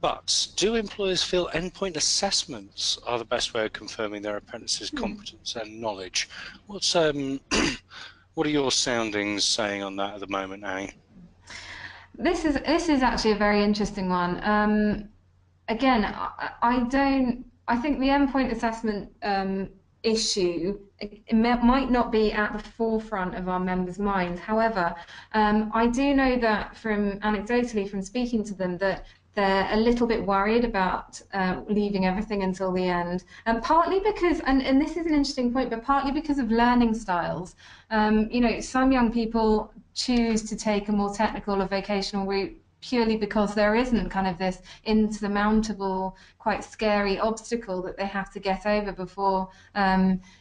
But do employers feel endpoint assessments are the best way of confirming their apprentices' competence and knowledge? What's what are your soundings saying on that at the moment, Annie? This is actually a very interesting one. Again, I think the endpoint assessment issue, it might not be at the forefront of our members' minds. However, I do know that from anecdotally from speaking to them that they're a little bit worried about leaving everything until the end, and partly because, and this is an interesting point, but partly because of learning styles. You know, some young people choose to take a more technical or vocational route purely because there isn't kind of this insurmountable, quite scary obstacle that they have to get over before,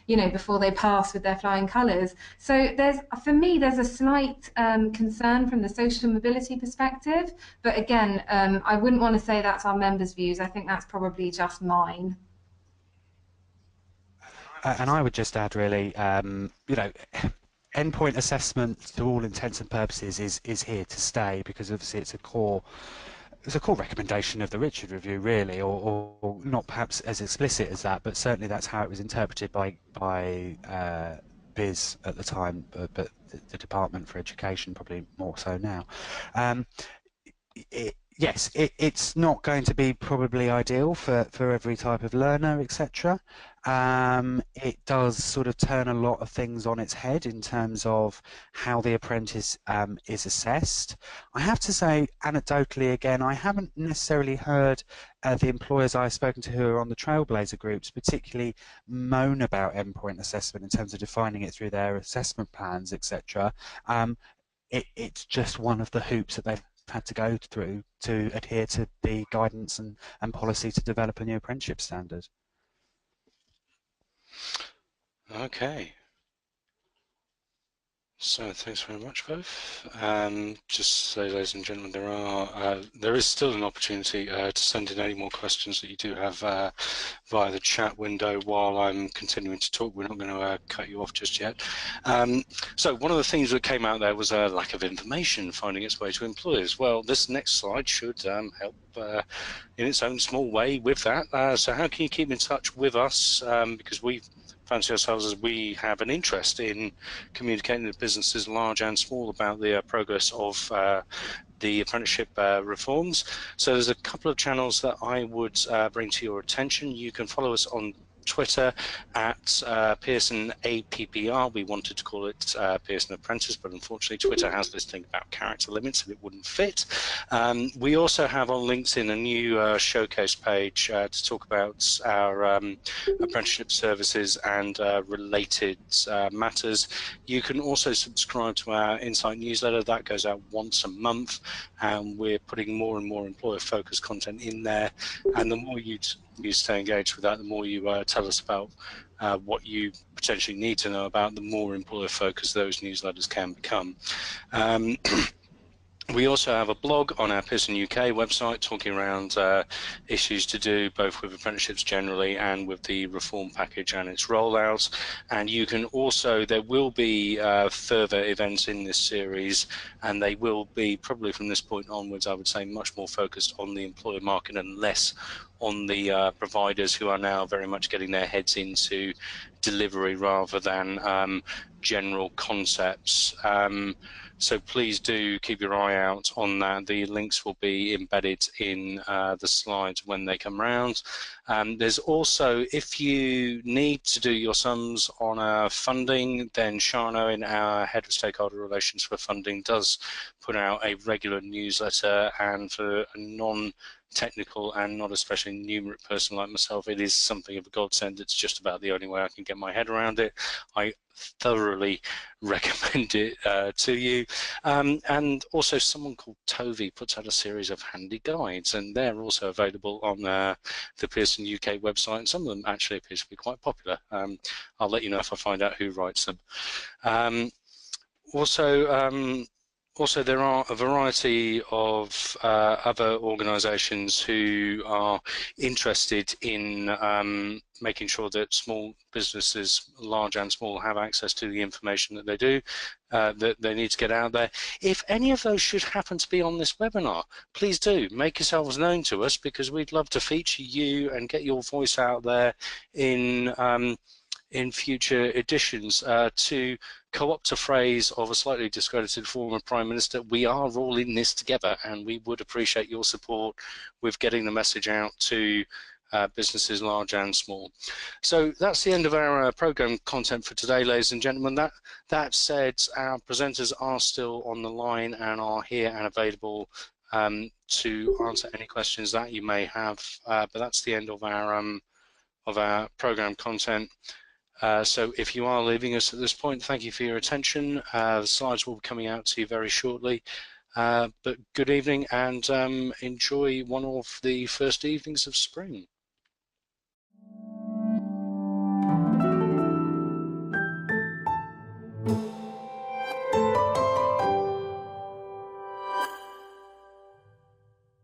you know, before they pass with their flying colours. So for me, there's a slight concern from the social mobility perspective. But again, I wouldn't want to say that's our members' views. I think that's probably just mine. And I would just add, really, you know, endpoint assessment, to all intents and purposes, is here to stay, because obviously it's a core recommendation of the Richard Review, really, or not perhaps as explicit as that, but certainly that's how it was interpreted by BIS at the time, but the Department for Education probably more so now. Yes, it's not going to be probably ideal for every type of learner, etc. It does sort of turn a lot of things on its head in terms of how the apprentice is assessed. I have to say, anecdotally again, I haven't necessarily heard the employers I've spoken to who are on the Trailblazer groups particularly moan about endpoint assessment in terms of defining it through their assessment plans, etc. It's just one of the hoops that they've had to go through to adhere to the guidance and policy to develop a new apprenticeship standard. Okay. So thanks very much, both. Just so, ladies and gentlemen, there is still an opportunity to send in any more questions that you do have via the chat window while I'm continuing to talk. We're not going to cut you off just yet. So one of the things that came out there was a lack of information finding its way to employers. Well, this next slide should help in its own small way with that. So how can you keep in touch with us? Because we fancy ourselves as we have an interest in communicating to businesses large and small about the progress of the apprenticeship reforms. So there's a couple of channels that I would bring to your attention. You can follow us on Twitter at Pearson APPR. We wanted to call it Pearson Apprentice, but unfortunately Twitter has this thing about character limits and it wouldn't fit. We also have on LinkedIn a new showcase page to talk about our apprenticeship services and related matters. You can also subscribe to our Insight newsletter. That goes out once a month, and we're putting more and more employer-focused content in there. And the more you stay engaged with that, the more you tell us about what you potentially need to know about, the more employer-focused those newsletters can become. We also have a blog on our Pearson UK website talking around issues to do both with apprenticeships generally and with the reform package and its rollout. And you can also, there will be further events in this series, and they will be probably from this point onwards, I would say, much more focused on the employer market and less on the providers who are now very much getting their heads into delivery rather than general concepts. So please do keep your eye out on that. The links will be embedded in the slides when they come round. There's also, if you need to do your sums on funding, then Sean Owen, our Head of Stakeholder Relations for Funding, does put out a regular newsletter, and for a non-technical and not especially numerate person like myself, it is something of a godsend. It's just about the only way I can get my head around it. I thoroughly recommend it to you. And also someone called Tovi puts out a series of handy guides, and they're also available on the Pearson UK website, and some of them actually appear to be quite popular. I'll let you know if I find out who writes them. Also, there are a variety of other organisations who are interested in making sure that small businesses, large and small, have access to the information that they do, that they need to get out there. If any of those should happen to be on this webinar, please do make yourselves known to us, because we'd love to feature you and get your voice out there in future editions. To co-opt a phrase of a slightly discredited former Prime Minister, we are all in this together, and we would appreciate your support with getting the message out to businesses large and small. So that's the end of our program content for today, ladies and gentlemen. That said, our presenters are still on the line and are here and available to answer any questions that you may have, but that's the end of our program content. So if you are leaving us at this point, thank you for your attention. The slides will be coming out to you very shortly. But good evening, and enjoy one of the first evenings of spring.